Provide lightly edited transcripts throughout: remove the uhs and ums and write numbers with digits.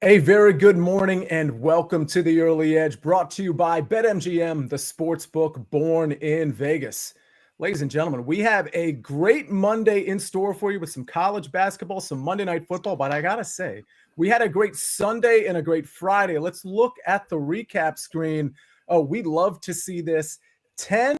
A very good morning and welcome to the Early Edge, brought to you by BetMGM, the sportsbook born in Vegas. Ladies and gentlemen, we have a great Monday in store for you with some college basketball, some Monday Night Football, but I gotta say, we had a great Sunday and a great Friday. Let's look at the recap screen. Oh, we'd love to see this. 10-5.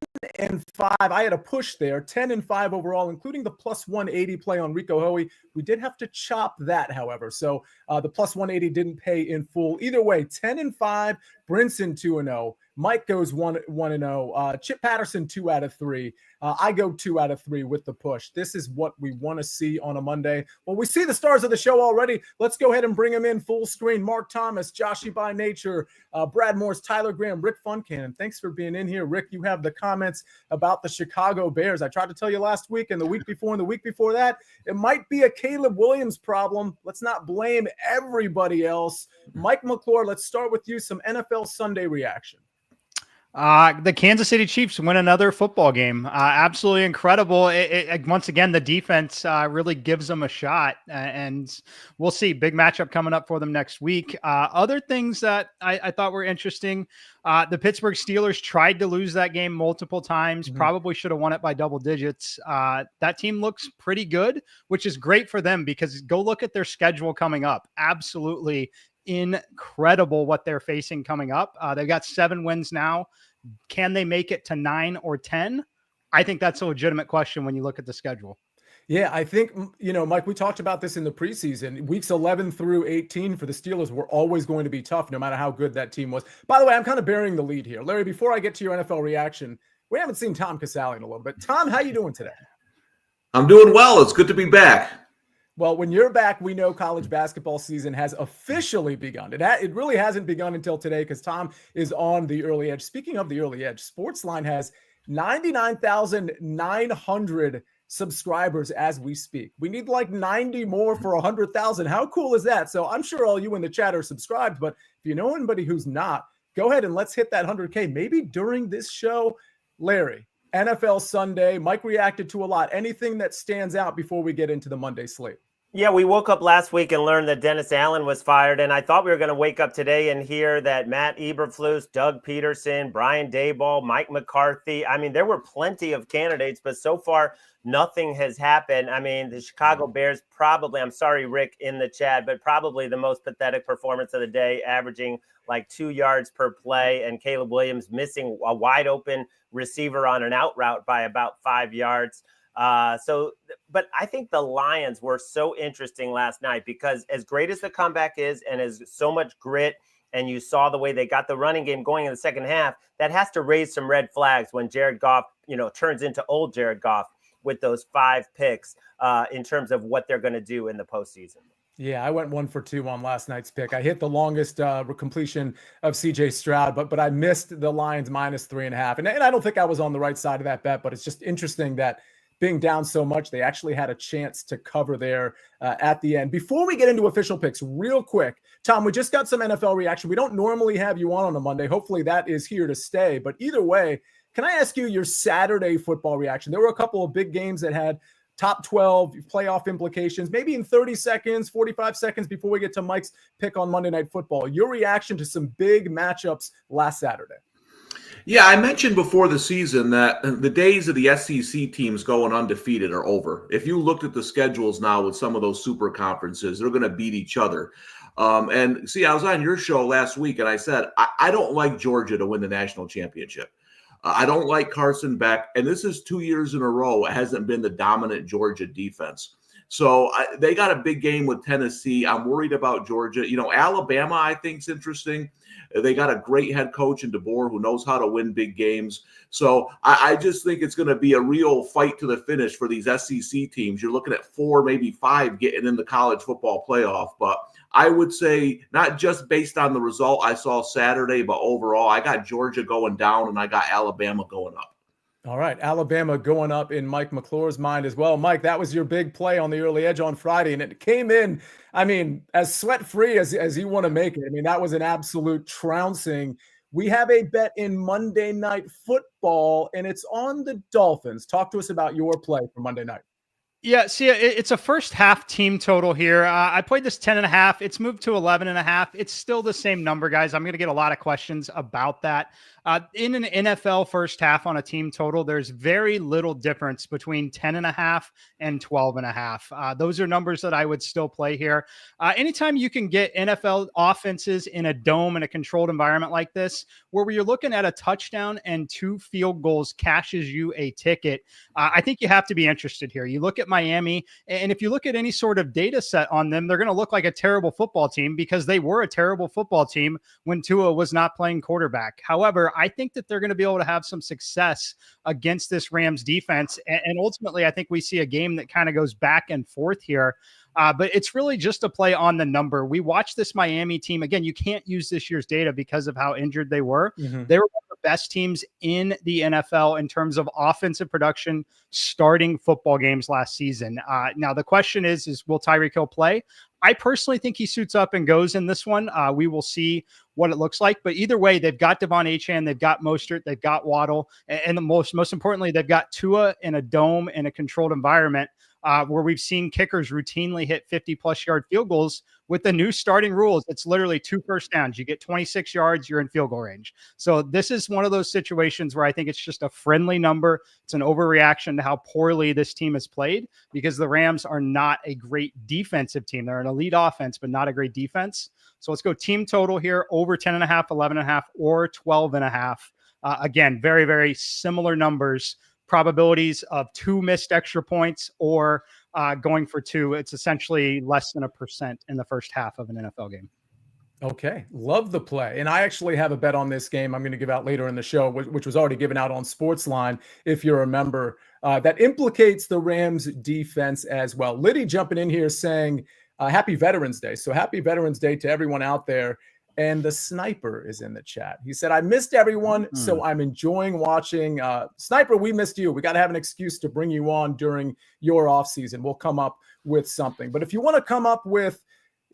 I had a push there. 10-5 overall, including the plus 180 play on Rico Hoey. We did have to chop that, however. So the plus 180 didn't pay in full. Either way, 10-5. Brinson 2-0. Mike goes 1-0. Chip Patterson 2 out of 3. I go 2 out of 3 with the push. This is what we want to see on a Monday. Well, we see the stars of the show already. Let's go ahead and bring them in full screen. Mark Thomas, Joshy by Nature, Brad Morse, Tyler Graham, Rick Funcan. Thanks for being in here. Rick, you have the comments about the Chicago Bears. I tried to tell you last week and the week before and the week before that, it might be a Caleb Williams problem. Let's not blame everybody else. Mike McClure, let's start with you. Some NFL Sunday reaction. The Kansas City Chiefs win another football game. Absolutely incredible. Once again, the defense really gives them a shot, and we'll see. Big matchup coming up for them next week. Other things that I thought were interesting, the Pittsburgh Steelers tried to lose that game multiple times, probably should have won it by double digits. That team looks pretty good, which is great for them because go look at their schedule coming up. Absolutely incredible what they're facing coming up. They've got 7 wins now. Can they make it to 9 or 10? I think that's a legitimate question when you look at the schedule. Yeah, I think, Mike, we talked about this in the preseason. Weeks 11 through 18 for the Steelers were always going to be tough, no matter how good that team was. By the way, I'm kind of bearing the lead here. Larry, before I get to your NFL reaction, we haven't seen Tom Casale in a little bit. Tom, how you doing today? I'm doing well. It's good to be back. Well, when you're back, we know college basketball season has officially begun. It really hasn't begun until today because Tom is on the Early Edge. Speaking of the Early Edge, SportsLine has 99,900 subscribers as we speak. We need like 90 more for 100,000. How cool is that? So I'm sure all you in the chat are subscribed, but if you know anybody who's not, go ahead and let's hit that 100K. Maybe during this show. Larry, NFL Sunday, Mike reacted to a lot. Anything that stands out before we get into the Monday slate? Yeah, we woke up last week and learned that Dennis Allen was fired, and I thought we were going to wake up today and hear that Matt Eberflus, Doug Peterson, Brian Daboll, Mike McCarthy. I mean, there were plenty of candidates, but so far nothing has happened. I mean, the Chicago Bears probably, I'm sorry, Rick, in the chat, but probably the most pathetic performance of the day, averaging like 2 yards per play, and Caleb Williams missing a wide open receiver on an out route by about 5 yards. But I think the Lions were so interesting last night because as great as the comeback is and as so much grit, and you saw the way they got the running game going in the second half, that has to raise some red flags when Jared Goff, turns into old Jared Goff with those 5 picks in terms of what they're going to do in the postseason. Yeah, I went 1 for 2 on last night's pick. I hit the longest completion of CJ Stroud, but I missed the Lions minus 3.5. And I don't think I was on the right side of that bet, but it's just interesting that being down so much, they actually had a chance to cover there at the end. Before we get into official picks, real quick, Tom, we just got some NFL reaction. We don't normally have you on a Monday. Hopefully that is here to stay. But either way, can I ask you your Saturday football reaction? There were a couple of big games that had top 12 playoff implications, maybe in 30 seconds, 45 seconds before we get to Mike's pick on Monday Night Football. Your reaction to some big matchups last Saturday. Yeah, I mentioned before the season that the days of the SEC teams going undefeated are over. If you looked at the schedules now with some of those super conferences, they're going to beat each other. And see, I was on your show last week, and I said, I don't like Georgia to win the national championship. I don't like Carson Beck, and this is 2 years in a row. It hasn't been the dominant Georgia defense. So they got a big game with Tennessee. I'm worried about Georgia. Alabama, I think, is interesting. They got a great head coach in DeBoer who knows how to win big games. So I just think it's going to be a real fight to the finish for these SEC teams. You're looking at 4, maybe 5 getting in the college football playoff. But I would say not just based on the result I saw Saturday, but overall, I got Georgia going down and I got Alabama going up. All right, Alabama going up in Mike McClure's mind as well. Mike, that was your big play on the Early Edge on Friday, and it came in, as sweat-free as you want to make it. That was an absolute trouncing. We have a bet in Monday Night Football, and it's on the Dolphins. Talk to us about your play for Monday night. Yeah, see, it's a first half team total here. I played this 10.5. It's moved to 11.5. It's still the same number, guys. I'm going to get a lot of questions about that. In an NFL first half on a team total, there's very little difference between 10.5 and 12.5. Those are numbers that I would still play here. Anytime you can get NFL offenses in a dome in a controlled environment like this, where you're looking at a touchdown and 2 field goals cashes you a ticket, I think you have to be interested here. You look at Miami, and if you look at any sort of data set on them, they're going to look like a terrible football team because they were a terrible football team when Tua was not playing quarterback. However, I think that they're going to be able to have some success against this Rams defense. And ultimately, I think we see a game that kind of goes back and forth here. But it's really just a play on the number. We watched this Miami team. Again, you can't use this year's data because of how injured they were. Mm-hmm. They were one of the best teams in the NFL in terms of offensive production starting football games last season. Now, the question is will Tyreek Hill play? I personally think he suits up and goes in this one. We will see what it looks like. But either way, they've got Devon Achane, they've got Mostert, they've got Waddle, and the most importantly, they've got Tua in a dome in a controlled environment. Where we've seen kickers routinely hit 50-plus yard field goals. With the new starting rules, it's literally 2 first downs. You get 26 yards, you're in field goal range. So this is one of those situations where I think it's just a friendly number. It's an overreaction to how poorly this team has played because the Rams are not a great defensive team. They're an elite offense, but not a great defense. So let's go team total here, over 10.5, 11.5, or 12.5. Again, very, very similar numbers. Probabilities of 2 missed extra points or going for 2. It's essentially less than 1% in the first half of an NFL game. Okay. Love the play. And I actually have a bet on this game I'm going to give out later in the show, which was already given out on SportsLine, if you remember, that implicates the Rams defense as well. Liddy jumping in here saying, happy Veterans Day. So happy Veterans Day to everyone out there. And the Sniper is in the chat. He said, I missed everyone, so I'm enjoying watching. Sniper, we missed you. We got to have an excuse to bring you on during your offseason. We'll come up with something. But if you want to come up with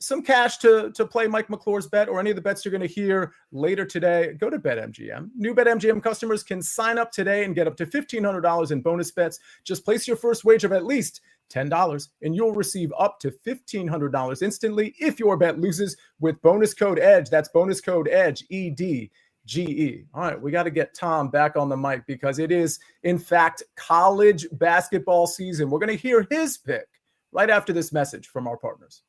some cash to play Mike McClure's bet or any of the bets you're going to hear later today, go to BetMGM. New BetMGM customers can sign up today and get up to $1,500 in bonus bets. Just place your first wager of at least $10 and you'll receive up to $1,500 instantly if your bet loses with bonus code EDGE. That's bonus code EDGE, EDGE. All right, we got to get Tom back on the mic because it is, in fact, college basketball season. We're going to hear his pick right after this message from our partners.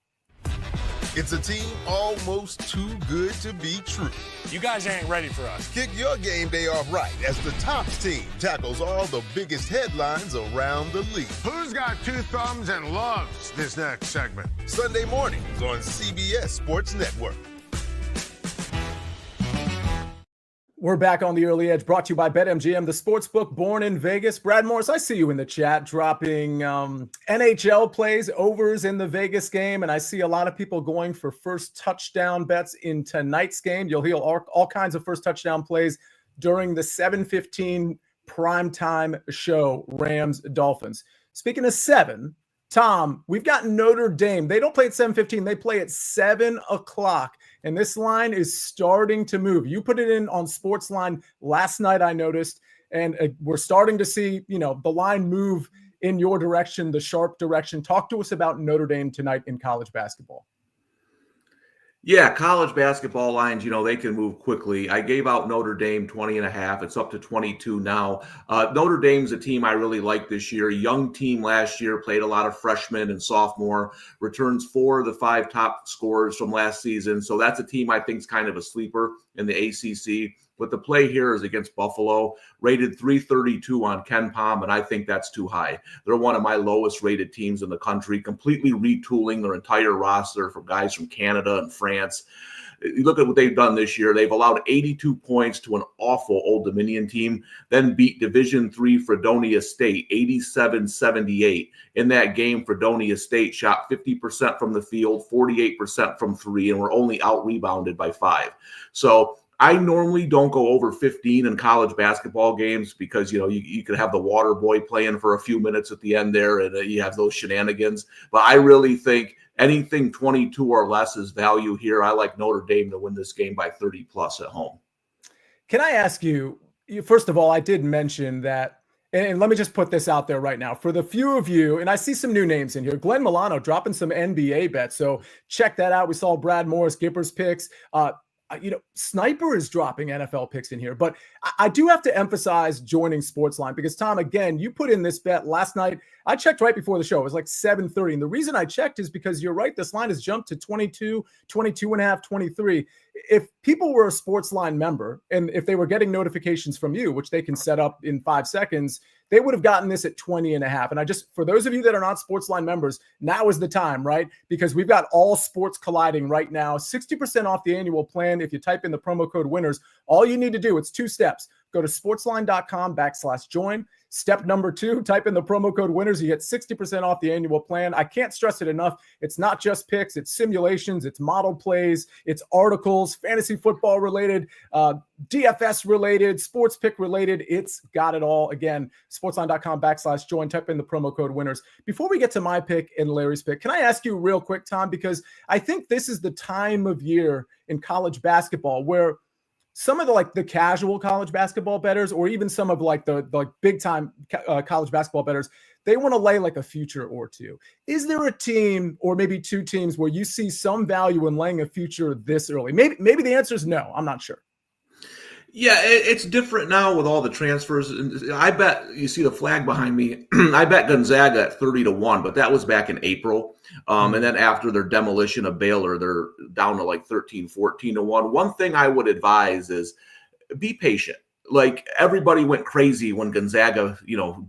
It's a team almost too good to be true. You guys ain't ready for us. Kick your game day off right as the Tops team tackles all the biggest headlines around the league. Who's got 2 thumbs and loves this next segment? Sunday mornings on CBS Sports Network. We're back on the Early Edge, brought to you by BetMGM, the sportsbook born in Vegas. Brad Morris, I see you in the chat dropping NHL plays, overs in the Vegas game, and I see a lot of people going for first touchdown bets in tonight's game. You'll hear all kinds of first touchdown plays during the 7:15 primetime show, Rams-Dolphins. Speaking of 7, Tom, we've got Notre Dame. They don't play at 7:15. They play at 7 o'clock. And this line is starting to move. You put it in on SportsLine last night, I noticed. And we're starting to see, the line move in your direction, the sharp direction. Talk to us about Notre Dame tonight in college basketball. Yeah, college basketball lines, they can move quickly. I gave out Notre Dame 20.5. It's up to 22 now. Notre Dame's a team I really like this year. Young team last year, played a lot of freshmen and sophomore, returns 4 of the 5 top scorers from last season. So that's a team I think is kind of a sleeper in the ACC. But the play here is against Buffalo, rated 332 on Ken Pom, and I think that's too high. They're one of my lowest rated teams in the country, completely retooling their entire roster from guys from Canada and France. You look at what they've done this year. They've allowed 82 points to an awful Old Dominion team, then beat Division III Fredonia State 87-78. In that game, Fredonia State shot 50% from the field, 48% from 3, and were only out-rebounded by 5. So I normally don't go over 15 in college basketball games because, you could have the water boy playing for a few minutes at the end there and you have those shenanigans. But I really think anything 22 or less is value here. I like Notre Dame to win this game by 30 plus at home. Can I ask you, first of all, I did mention that And let me just put this out there right now. For the few of you, and I see some new names in here, Glenn Milano dropping some NBA bets. So check that out. We saw Brad Morris, Gipper's picks. Sniper is dropping NFL picks in here, but I do have to emphasize joining SportsLine because, Tom, again, you put in this bet last night. I checked right before the show. It was like 7:30. And the reason I checked is because you're right. This line has jumped to 22, 22 and a half, 23. If people were a SportsLine member and if they were getting notifications from you, which they can set up in 5 seconds, they would have gotten this at 20 and a half. And for those of you that are not SportsLine members, now is the time, right? Because we've got all sports colliding right now. 60% off the annual plan. If you type in the promo code winners, all you need to do, it's 2 steps. Go to sportsline.com/join. Step number 2, type in the promo code winners. You get 60% off the annual plan. I can't stress it enough. It's not just picks. It's simulations. It's model plays. It's articles, fantasy football related, DFS related, sports pick related. It's got it all. Again, sportsline.com/join. Type in the promo code winners. Before we get to my pick and Larry's pick, can I ask you real quick, Tom, because I think this is the time of year in college basketball where some of the casual college basketball bettors, or even some of the big time college basketball bettors, they want to lay like a future or two. Is there a team or maybe 2 teams where you see some value in laying a future this early? Maybe the answer is no. I'm not sure. Yeah, it's different now with all the transfers. I bet you see the flag behind me. I bet Gonzaga at 30-1, but that was back in April. And then after their demolition of Baylor, they're down to like 13, 14-1. One thing I would advise is be patient. Like everybody went crazy when Gonzaga,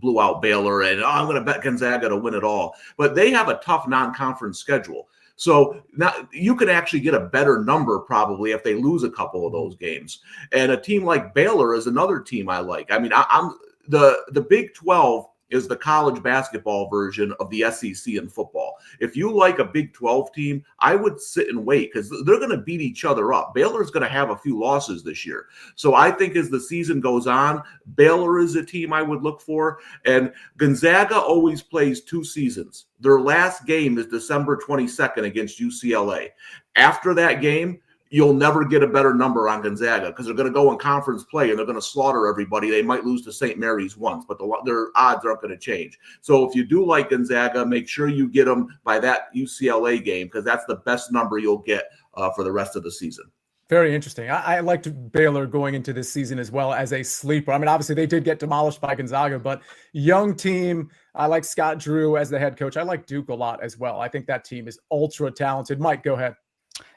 blew out Baylor and I'm going to bet Gonzaga to win it all. But they have a tough non-conference schedule. So now you could actually get a better number probably if they lose a couple of those games. And a team like Baylor is another team I like. I mean, I'm the Big 12 is the college basketball version of the SEC in football. If you like a Big 12 team, I would sit and wait because they're going to beat each other up. Baylor's going to have a few losses this year. So I think as the season goes on, Baylor is a team I would look for. And Gonzaga always plays 2 seasons. Their last game is December 22nd against UCLA. After that game, you'll never get a better number on Gonzaga because they're going to go in conference play and they're going to slaughter everybody. They might lose to St. Mary's once, but their odds aren't going to change. So if you do like Gonzaga, make sure you get them by that UCLA game because that's the best number you'll get for the rest of the season. Very interesting. I liked Baylor going into this season as well as a sleeper. I mean, obviously they did get demolished by Gonzaga, but young team. I like Scott Drew as the head coach. I like Duke a lot as well. I think that team is ultra talented. Mike, go ahead.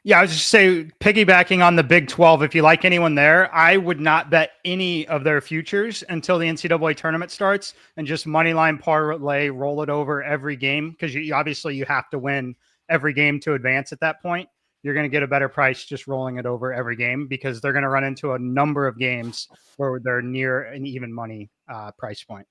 Yeah, I was just say piggybacking on the Big 12, if you like anyone there, I would not bet any of their futures until the NCAA tournament starts and just money line parlay, roll it over every game because you have to win every game to advance at that point. You're going to get a better price just rolling it over every game because they're going to run into a number of games where they're near an even money price point.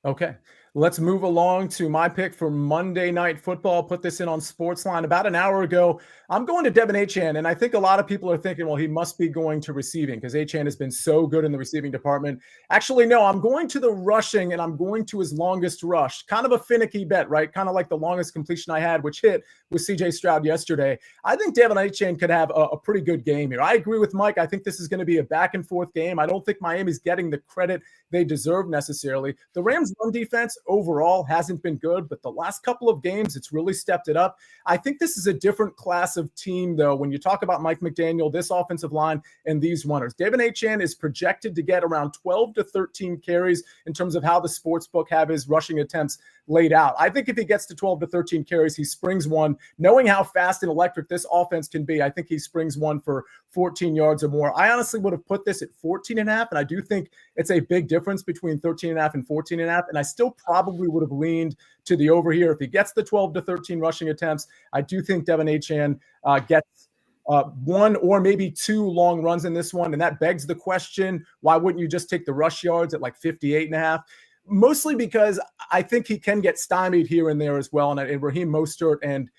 Okay, let's move along to my pick for Monday Night Football. Put this in on SportsLine about an hour ago. I'm going to Devin Achane, and I think a lot of people are thinking, well, he must be going to receiving because Achane has been so good in the receiving department. Actually, no, I'm going to the rushing, and I'm going to his longest rush. Kind of a finicky bet, right? Kind of like the longest completion I had, which hit with C.J. Stroud yesterday. I think Devin Achane could have a pretty good game here. I agree with Mike. I think this is going to be a back-and-forth game. I don't think Miami's getting the credit they deserve necessarily. The Rams' run defense overall hasn't been good, but the last couple of games, it's really stepped it up. I think this is a different class of team, though, when you talk about Mike McDaniel, this offensive line, and these runners. Devin Achane is projected to get around 12 to 13 carries in terms of how the sportsbook have his rushing attempts laid out. I think if he gets to 12 to 13 carries, he springs one. Knowing how fast and electric this offense can be, I think he springs one for 14 yards or more. I honestly would have put this at 14 and a half, and I do think it's a big difference between 13 and a half and 14 and a half, and I still probably would have leaned to the over here. If he gets the 12 to 13 rushing attempts, I do think Devin Achane gets one or maybe 2 long runs in this one, and that begs the question, why wouldn't you just take the rush yards at like 58 and a half? Mostly because I think he can get stymied here and there as well. And Raheem Mostert and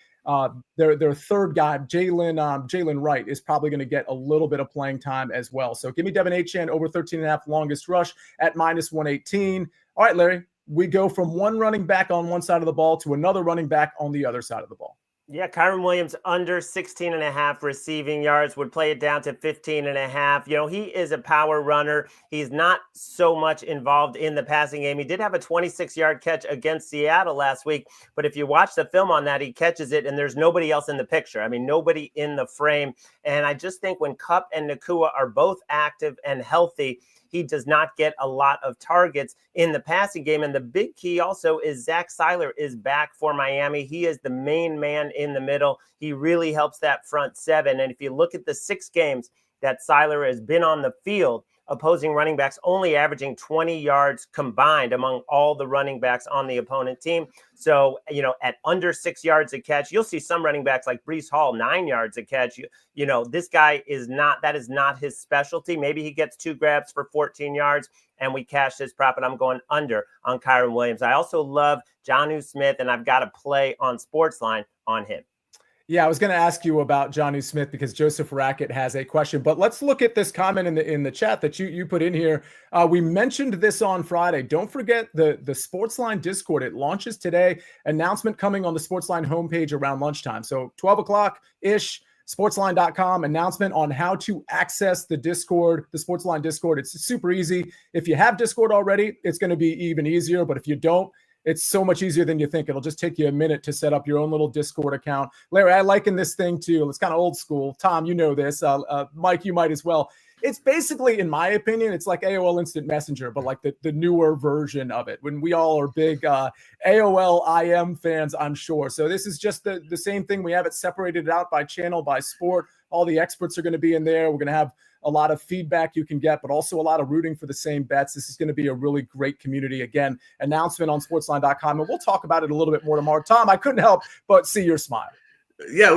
their third guy, Jalen Wright, is probably going to get a little bit of playing time as well. So give me Devin Achane over 13 and a half longest rush at minus 118. All right, Larry, we go from one running back on one side of the ball to another running back on the other side of the ball. Yeah, Kyron Williams under 16 and a half receiving yards, would play it down to 15 and a half. He is a power runner. He's not so much involved in the passing game. He did have a 26-yard catch against Seattle last week, but if you watch the film on that, he catches it and there's nobody else in the picture. I mean, nobody in the frame. And I just think when Kupp and Nakua are both active and healthy, he does not get a lot of targets in the passing game. And the big key also is Zach Seiler is back for Miami. He is the main man in the middle. He really helps that front seven. And if you look at the 6 games that Seiler has been on the field, opposing running backs only averaging 20 yards combined among all the running backs on the opponent team. So, at under 6 yards a catch, you'll see some running backs like Breece Hall, 9 yards a catch. This guy that is not his specialty. Maybe he gets 2 grabs for 14 yards and we cash this prop, and I'm going under on Kyron Williams. I also love Jonnu Smith, and I've got a play on SportsLine on him. Yeah, I was going to ask you about Jonnu Smith because Joseph Rackett has a question, but let's look at this comment in the chat that you put in here. We mentioned this on Friday. Don't forget the SportsLine Discord. It launches today. Announcement coming on the SportsLine homepage around lunchtime. So 12 o'clock-ish, sportsline.com, announcement on how to access the Discord, the SportsLine Discord. It's super easy. If you have Discord already, it's going to be even easier, but if you don't, it's so much easier than you think. It'll just take you a minute to set up your own little Discord account. Larry, I liken this thing to, it's kind of old school. Tom, you know this. Mike, you might as well. It's basically, in my opinion, it's like AOL Instant Messenger, but like the newer version of it. When we all are big AOL IM fans, I'm sure. So this is just the same thing. We have it separated out by channel, by sport. All the experts are going to be in there. We're going to have a lot of feedback you can get, but also a lot of rooting for the same bets. This is going to be a really great community. Again, announcement on sportsline.com, and we'll talk about it a little bit more tomorrow. Tom, I couldn't help but see your smile. Yeah,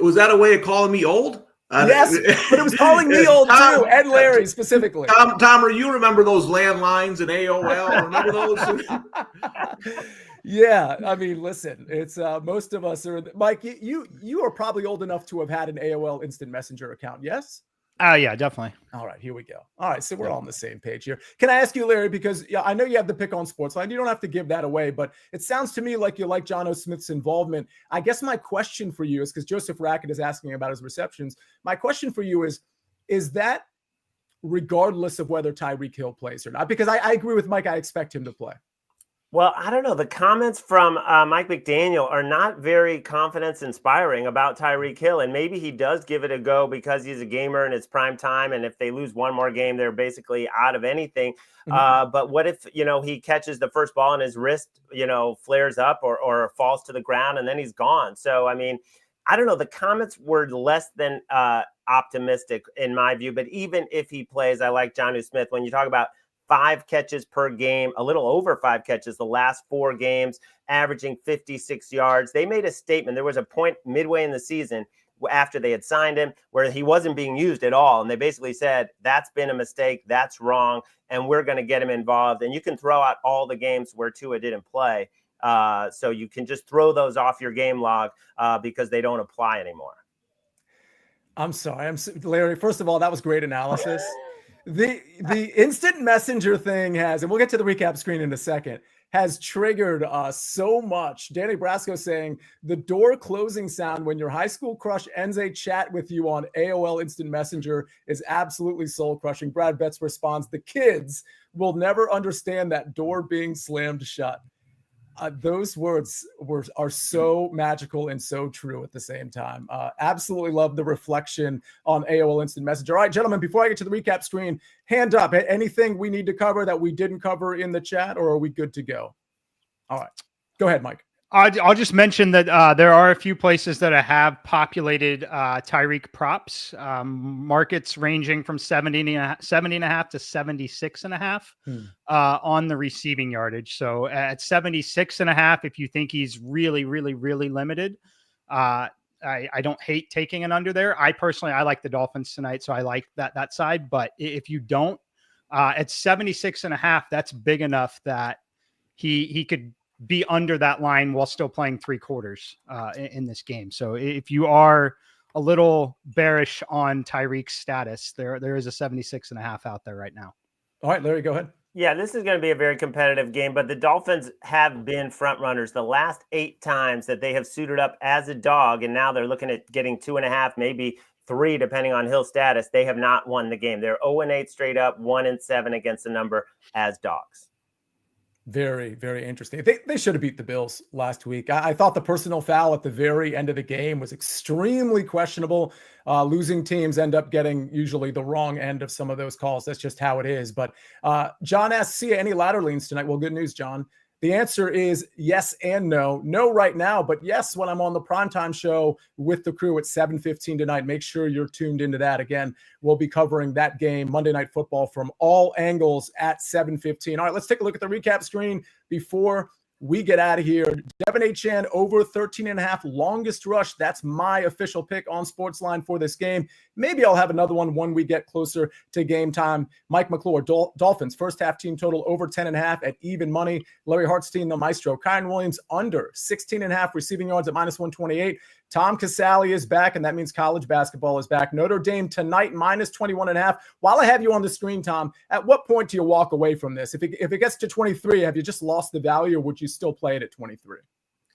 was that a way of calling me old? Yes, but it was calling me old too, and Larry specifically. Tom, you remember those landlines in AOL? Remember those? Yeah, I mean, listen, it's most of us are. Mike, you are probably old enough to have had an AOL Instant Messenger account, yes? Yeah, definitely. All right, here we go. All right, so we're all on the same page here. Can I ask you, Larry, because I know you have the pick on SportsLine. You don't have to give that away, but it sounds to me like you like Jonnu Smith's involvement. I guess my question for you is, because Joseph Rackett is asking about his receptions, my question for you is that regardless of whether Tyreek Hill plays or not? Because I agree with Mike. I expect him to play. Well, I don't know. The comments from Mike McDaniel are not very confidence-inspiring about Tyreek Hill, and maybe he does give it a go because he's a gamer and it's prime time, and if they lose one more game, they're basically out of anything. But what if, he catches the first ball and his wrist, flares up or falls to the ground, and then he's gone? So, I mean, I don't know. The comments were less than optimistic in my view, but even if he plays, I like Jonnu Smith. When you talk about 5 catches per game, a little over 5 catches the last 4 games, averaging 56 yards. They made a statement. There was a point midway in the season after they had signed him where he wasn't being used at all. And they basically said, that's been a mistake. That's wrong. And we're going to get him involved. And you can throw out all the games where Tua didn't play. So you can just throw those off your game log because they don't apply anymore. I'm sorry. Larry, first of all, that was great analysis. The instant messenger thing has, and we'll get to the recap screen in a second, has triggered so much. Danny Brasco saying the door closing sound when your high school crush ends a chat with you on AOL Instant Messenger is absolutely soul crushing. Brad Betts responds, the kids will never understand that door being slammed shut. Those words are so magical and so true at the same time. Absolutely love the reflection on AOL Instant Messenger. All right, gentlemen, before I get to the recap screen, hand up. Anything we need to cover that we didn't cover in the chat, or are we good to go? All right. Go ahead, Mike. I'll just mention that there are a few places that have populated Tyreek props, markets ranging from 70.5 to 76.5 on the receiving yardage. So at 76.5, if you think he's really, really, really limited, I don't hate taking an under there. I like the Dolphins tonight, so I like that side. But if you don't, at 76.5, that's big enough that he could be under that line while still playing 3 quarters in this game. So if you are a little bearish on Tyreek's status, there is a 76.5 out there right now. All right, Larry, go ahead. Yeah, this is going to be a very competitive game, but the Dolphins have been front runners the last 8 times that they have suited up as a dog, and now they're looking at getting 2.5, maybe 3, depending on Hill status. They have not won the game. They're 0-8 straight up, 1-7 against the number as dogs. Very, very interesting. They should have beat the Bills last week. I thought the personal foul at the very end of the game was extremely questionable. Losing teams end up getting usually the wrong end of some of those calls. That's just how it is. But John asked Sia any ladder leans tonight. Well, good news, John. The answer is yes and no. No right now, but yes when I'm on the primetime show with the crew at 7:15 tonight. Make sure you're tuned into that. Again, we'll be covering that game, Monday Night Football, from all angles at 7:15. All right, let's take a look at the recap screen before we get out of here. Devin Achane over 13.5 longest rush. That's my official pick on SportsLine for this game. Maybe I'll have another one when we get closer to game time. Mike McClure, Dolphins, first half team total over 10.5 at even money. Larry Hartstein, the maestro. Kyron Williams under 16.5 receiving yards at -128. Tom Casale is back, and that means college basketball is back. Notre Dame tonight, -21.5. While I have you on the screen, Tom, at what point do you walk away from this? If it gets to 23, have you just lost the value, or would you still play it at 23?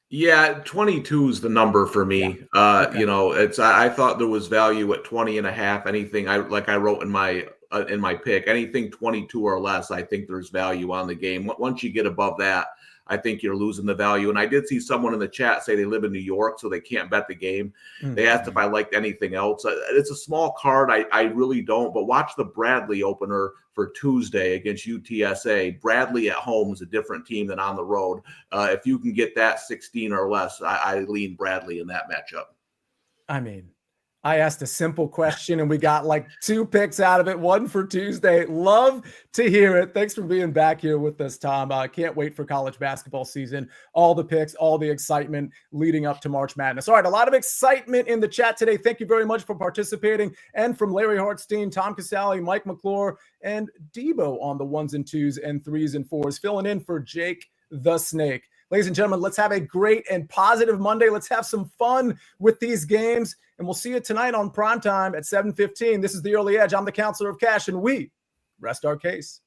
Yeah, 22 is the number for me. Yeah. Okay. I thought there was value at 20.5. Anything I wrote in my pick, anything 22 or less, I think there's value on the game. Once you get above that, I think you're losing the value. And I did see someone in the chat say they live in New York, so they can't bet the game. Mm-hmm. They asked if I liked anything else. It's a small card. I really don't. But watch the Bradley opener for Tuesday against UTSA. Bradley at home is a different team than on the road. If you can get that 16 or less, I lean Bradley in that matchup. I mean, I asked a simple question and we got like 2 picks out of it, one for Tuesday. Love to hear it. Thanks for being back here with us, Tom. I can't wait for college basketball season. All the picks, all the excitement leading up to March Madness. All right, a lot of excitement in the chat today. Thank you very much for participating. And from Larry Hartstein, Tom Casale, Mike McClure, and Debo on the 1s and 2s and 3s and 4s, filling in for Jake the Snake. Ladies and gentlemen, let's have a great and positive Monday. Let's have some fun with these games. And we'll see you tonight on primetime at 7:15. This is The Early Edge. I'm the Counselor of Cash, and we rest our case.